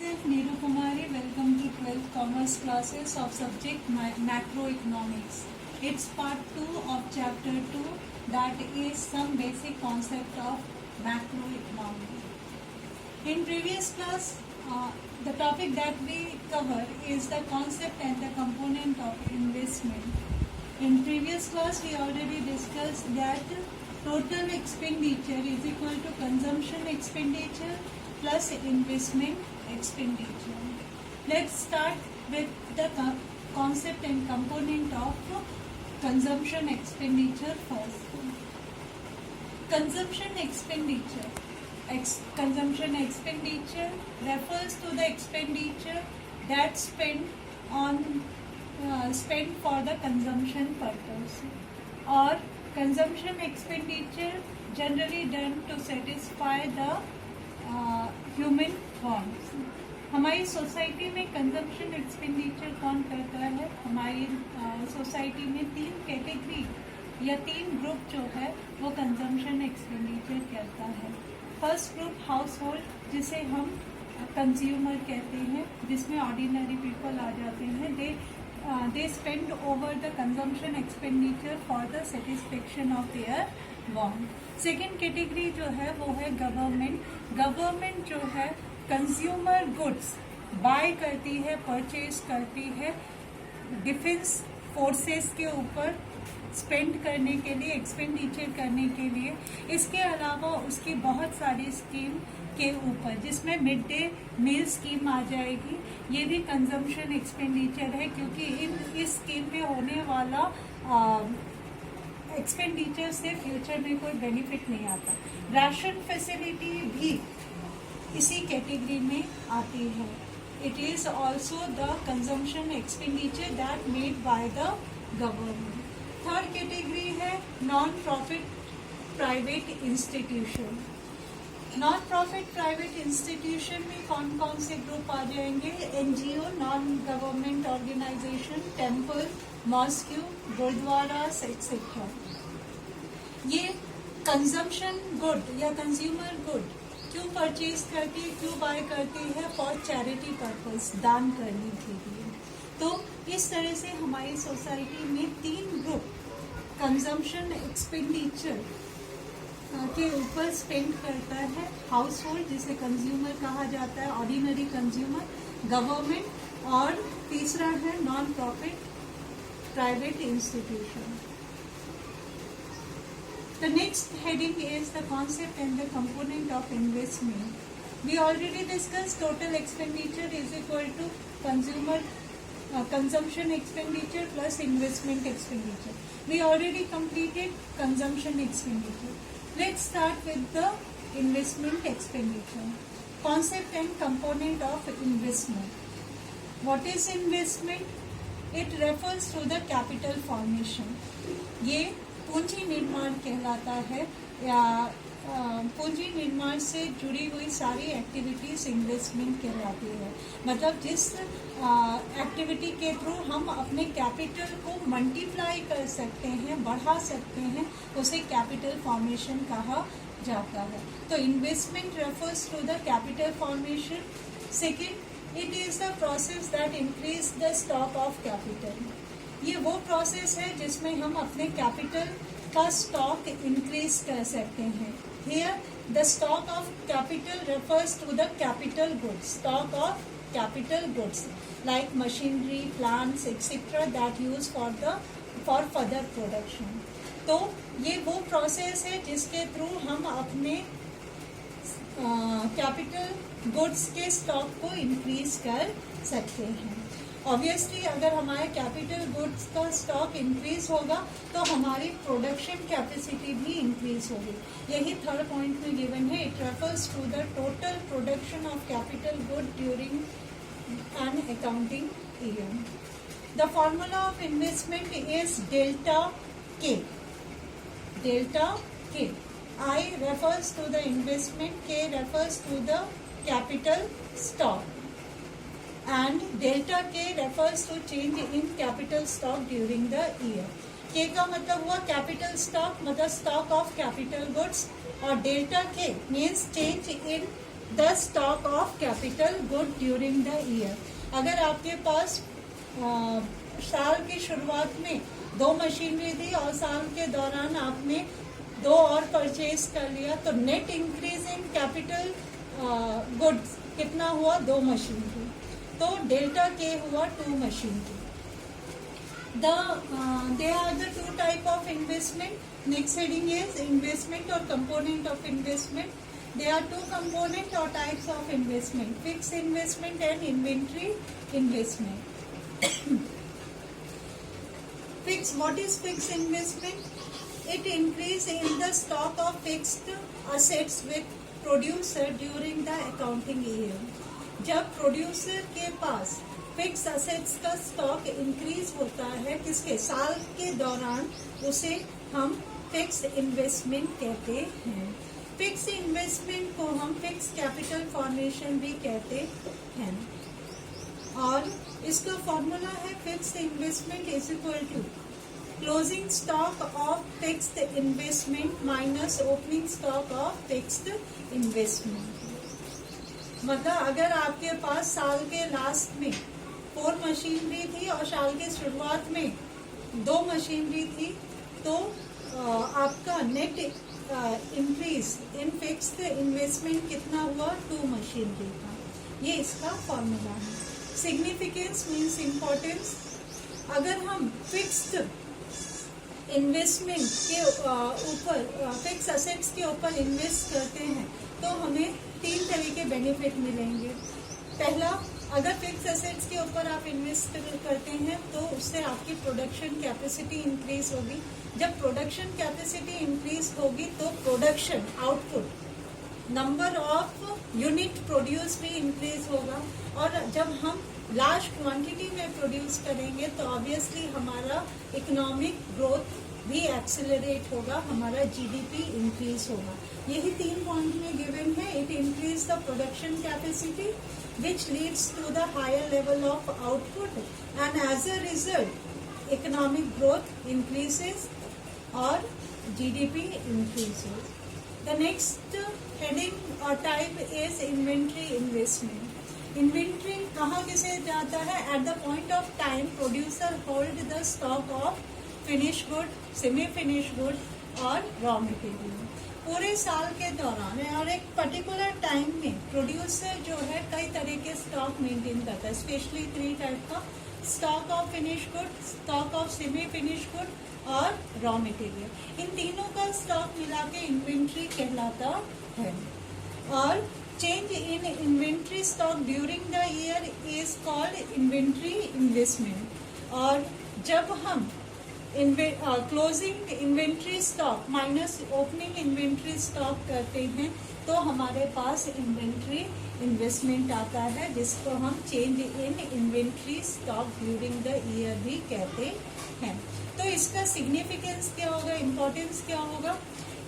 myself Neeru Kumari. Welcome to 12th Commerce classes of subject Macroeconomics. It's part 2 of chapter 2, that is some basic concept of macroeconomy. In previous class, the topic that we covered is the concept and the component of investment. In previous class, we already discussed that total expenditure is equal to consumption expenditure plus investment expenditure. Let's start with the concept and component of consumption expenditure first. Consumption expenditure. Consumption expenditure refers to the expenditure that's spent for the consumption purpose, or consumption expenditure generally done to satisfy the human wants. हमारी society में consumption expenditure कौन करता है? हमारी society में 3 category या 3 group जो है वो कंजम्पशन एक्सपेंडिचर करता है. फर्स्ट ग्रुप हाउस होल्ड, जिसे हम कंज्यूमर कहते हैं, जिसमें ऑर्डिनरी पीपल आ जाते हैं. They spend over the consumption expenditure for the satisfaction of their want. Second category जो है वो है गवर्नमेंट. गवर्नमेंट जो है कंज्यूमर गुड्स बाय करती है, परचेज करती है डिफेंस फोर्सेस के ऊपर स्पेंड करने के लिए, एक्सपेंडिचर करने के लिए. इसके अलावा उसकी बहुत सारी स्कीम के ऊपर, जिसमें मिड डे मील स्कीम आ जाएगी. ये भी कंजम्पशन एक्सपेंडिचर है, क्योंकि इस स्कीम में होने वाला एक्सपेंडिचर से फ्यूचर में कोई बेनिफिट नहीं आता. राशन फैसिलिटी भी इसी कैटेगरी में आती है. It is also the consumption expenditure that made by the government. Third category है non profit private institution. Non profit private institution में कौन कौन से ग्रुप आ जाएंगे? NGO, non government organisation, temple, mosque, gurudwaras etcetera. ये कंजम्पशन गुड या consumer good क्यों परचेज करती है, क्यों बाय करती है? फॉर चैरिटी पर्पस, दान करने के लिए. तो इस तरह से हमारी सोसाइटी में 3 ग्रुप कंजम्पशन एक्सपेंडिचर के ऊपर स्पेंड करता है. हाउस होल्ड, जिसे कंज्यूमर कहा जाता है, ऑर्डिनरी कंज्यूमर, गवर्नमेंट, और तीसरा है non profit private institution. The next heading is the concept and the component of investment. We already discussed total expenditure is equal to consumption expenditure plus investment expenditure. We already completed consumption expenditure. Let's start with the investment expenditure. Concept and component of investment. What is investment? It refers to the capital formation. ये पूंजी निर्माण कहलाता है, या पूंजी निर्माण से जुड़ी हुई सारी एक्टिविटीज इन्वेस्टमेंट कहलाती है. मतलब जिस एक्टिविटी के थ्रू हम अपने कैपिटल को मल्टीप्लाई कर सकते हैं, बढ़ा सकते हैं, उसे कैपिटल फॉर्मेशन कहा जाता है. तो investment refers to the capital formation. Second, it is the process that increase the stock of capital. ये वो प्रोसेस है जिसमें हम अपने कैपिटल का स्टॉक इंक्रीज कर सकते हैं. Here the stock of capital refers to the capital goods. Stock of capital goods like machinery, plants etcetera that use for further production. तो ये वो प्रोसेस है जिसके थ्रू हम अपने कैपिटल गुड्स के स्टॉक को इंक्रीज कर सकते हैं. ऑब्वियसली अगर हमारे कैपिटल गुड्स का स्टॉक इंक्रीज होगा तो हमारी प्रोडक्शन कैपेसिटी भी इंक्रीज होगी. यही थर्ड पॉइंट में गिवन है. It refers to the total production of capital good during an accounting year. The formula of investment is delta के. डेल्टा के. I refers to the investment, K refers to the capital stock, and delta K refers to change in capital stock during the year. K का मतलब हुआ capital stock, मतलब stock of capital goods, और delta K means change in the stock of capital good during the year. अगर आपके पास साल की शुरुआत में 2 मशीनरी थी और साल के दौरान आपने 2 और परचेज कर लिया, तो net increase in capital goods कितना हुआ? 2 मशीनरी। तो डेल्टा के हुआ 2 machinery. They are the 2 type of investment. Next heading is investment or component of investment. There are 2 component or types of investment: fixed investment and inventory investment. What is fixed investment? It increase in the stock of fixed assets with producer during the accounting year. जब producer के पास fix assets का stock increase होता है किसके? साल के दौरान, उसे हम फिक्स इन्वेस्टमेंट कहते हैं। फिक्स इन्वेस्टमेंट को हम फिक्स कैपिटल फॉर्मेशन भी कहते हैं। और इसका फॉर्मूला है fix investment is equal to closing stock of fixed investment minus opening stock of fixed investment. मतलब अगर आपके पास साल के लास्ट में 4 मशीनरी थी और साल की शुरुआत में 2 मशीनरी थी, तो आपका net increase in fixed investment कितना हुआ? 2 मशीनरी का। ये इसका फॉर्मूला है। Significance means importance. अगर हम फिक्स्ड इन्वेस्टमेंट के ऊपर फिक्स असेट्स के ऊपर इन्वेस्ट करते हैं तो हमें 3 तरह के बेनिफिट मिलेंगे। पहला, अगर फिक्स एसेट्स के ऊपर आप इन्वेस्ट करते हैं तो उससे आपकी प्रोडक्शन कैपेसिटी इंक्रीज होगी। जब प्रोडक्शन कैपेसिटी इंक्रीज होगी तो production output, number of unit produce भी इंक्रीज होगा। और जब हम लार्ज क्वांटिटी में प्रोड्यूस करेंगे तो ऑब्वियसली हमारा इकोनॉमिक ग्रोथ भी एक्सेलरेट होगा, हमारा जीडीपी इंक्रीज होगा। यही 3 पॉइंट में गिवन है। It increase the production capacity which leads to the higher level of output, and as a result economic growth increases or GDP increases. The next heading or type is inventory investment. Inventory कहाँ किसे जाता है? At the point of time producer hold the stock of finished good, semi finished good और raw material। पूरे साल के दौरान और एक पर्टिकुलर टाइम में प्रोड्यूसर जो है कई तरह के स्टॉक मेंटेन करता है, स्पेशली 3 टाइप का: stock of finish good, stock of semi finish good और रॉ मटेरियल। इन तीनों का स्टॉक मिला के इन्वेंट्री कहलाता है। और change in inventory stock during the year is called inventory investment. और जब हम closing inventory stock minus opening inventory stock करते हैं तो हमारे पास इन्वेंट्री इन्वेस्टमेंट आता है, जिसको हम change in inventory stock during the year भी कहते हैं। तो इसका सिग्निफिकेंस क्या होगा, इम्पोर्टेंस क्या होगा?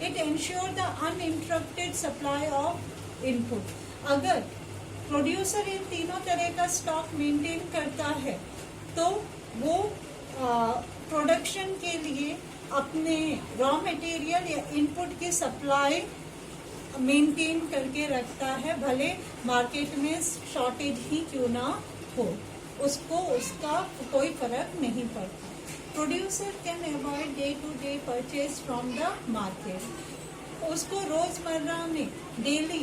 It ensure the uninterrupted supply of input. अगर प्रोड्यूसर इन तीनों तरह का स्टॉक मेंटेन करता है तो वो प्रोडक्शन के लिए अपने रॉ मटेरियल या इनपुट की सप्लाई मेंटेन करके रखता है, भले मार्केट में शॉर्टेज ही क्यों ना हो, उसको उसका कोई फर्क नहीं पड़ता। Producer can avoid day to day purchase from the market. उसको रोजमर्रा में डेली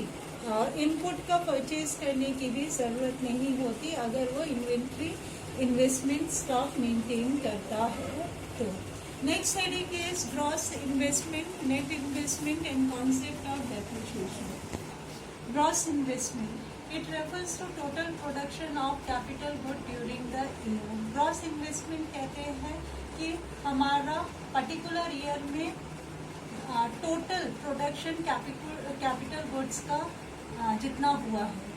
इनपुट का परचेज करने की भी जरूरत नहीं होती अगर वो इन्वेंट्री इन्वेस्टमेंट स्टॉक मेंटेन करता है तो। Next heading is gross investment, net investment and concept of depreciation. Gross investment it refers to total production of capital good during the year. Gross investment कहते हैं कि हमारा पर्टिकुलर ईयर में total production capital goods का जितना हुआ है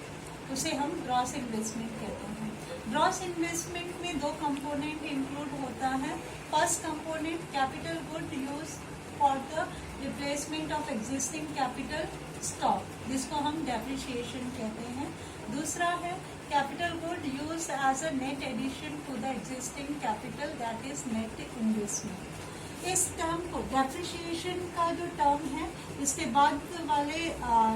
उसे हम ग्रॉस इन्वेस्टमेंट कहते हैं। ग्रॉस इन्वेस्टमेंट में 2 कंपोनेंट इंक्लूड होता है। First component capital good use for the replacement of existing capital stock, जिसको हम डेप्रिसिएशन कहते हैं। दूसरा है capital good use as a net addition to the existing capital, that is net investment. इस टर्म को डेप्रिसिएशन का जो टर्म है इसके बाद वाले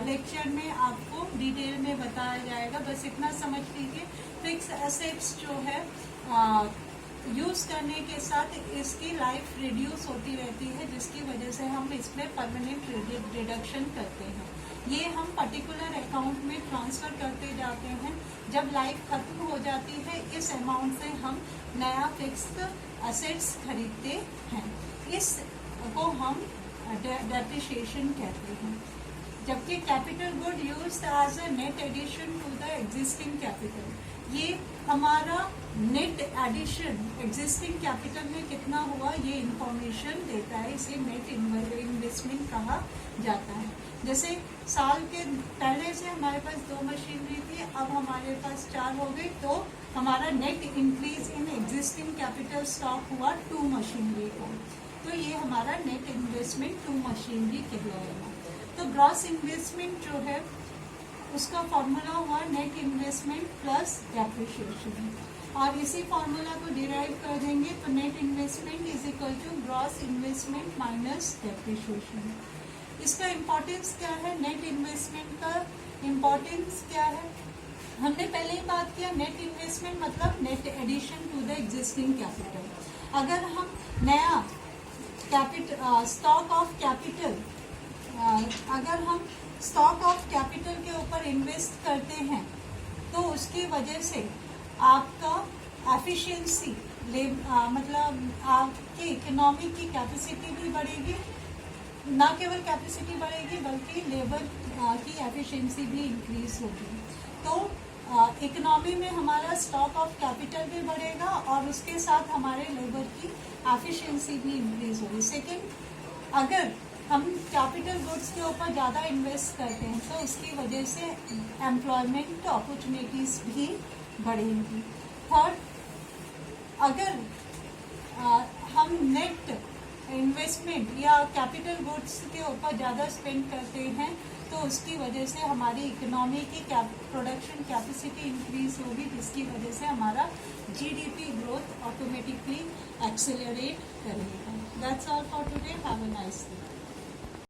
लेक्चर में आपको डिटेल में बताया जाएगा, बस इतना समझ लीजिए। फिक्स एसेट्स जो है यूज करने के साथ इसकी लाइफ रिड्यूस होती रहती है, जिसकी वजह से हम इसमें परमानेंट रिडक्शन करते हैं। ये हम पर्टिकुलर अकाउंट में ट्रांसफर करते जाते हैं। जब लाइफ खत्म हो जाती है इस अमाउंट से हम नया फिक्स्ड एसेट्स खरीदते हैं। इस को हम डेप्रिसिएशन कहते हैं। जबकि capital good used as a net addition to the existing capital, ये हमारा नेट एडिशन एग्जिस्टिंग कैपिटल में कितना हुआ ये इंफॉर्मेशन देता है, इसे नेट इन्वेस्टमेंट कहा जाता है। जैसे साल के पहले से हमारे पास 2 मशीनरी थी, अब हमारे पास 4 हो गई, तो हमारा net increase in existing capital stock हुआ 2 मशीनरी का, तो ये हमारा नेट इन्वेस्टमेंट 2 मशीनरी कहलाएगा। तो ग्रॉस इन्वेस्टमेंट जो है उसका फॉर्मूला हुआ नेट इन्वेस्टमेंट प्लस डेप्रिसिएशन, और इसी फॉर्मूला को डिराइव कर देंगे तो net investment is equal to gross investment minus depreciation. इसका इम्पोर्टेंस क्या है, नेट इन्वेस्टमेंट का इम्पोर्टेंस क्या है, हमने पहले ही बात किया। नेट इन्वेस्टमेंट मतलब net addition to the existing capital. अगर हम नया स्टॉक ऑफ कैपिटल अगर हम स्टॉक ऑफ कैपिटल के ऊपर इन्वेस्ट करते हैं तो उसकी वजह से आपका एफिशिएंसी मतलब आपकी इकोनॉमी की कैपेसिटी भी बढ़ेगी, ना केवल कैपेसिटी बढ़ेगी बल्कि लेबर की एफिशिएंसी भी इंक्रीज होगी। तो इकोनॉमी में हमारा स्टॉक ऑफ कैपिटल भी बढ़ेगा और उसके साथ हमारे लेबर की एफिशिएंसी भी इंक्रीज होगी। सेकेंड, अगर हम कैपिटल गुड्स के ऊपर ज़्यादा इन्वेस्ट करते हैं तो उसकी वजह से एम्प्लॉयमेंट अपॉर्चुनिटीज़ भी बढ़ेंगी। थर्ड, अगर हम नेट इन्वेस्टमेंट या कैपिटल गुड्स के ऊपर ज़्यादा स्पेंड करते हैं तो उसकी वजह से हमारी इकोनॉमी की प्रोडक्शन कैपेसिटी इंक्रीज होगी, जिसकी वजह से हमारा जीडीपी ग्रोथ ऑटोमेटिकली एक्सेलरेट करेगा। That's all for today, have a nice day.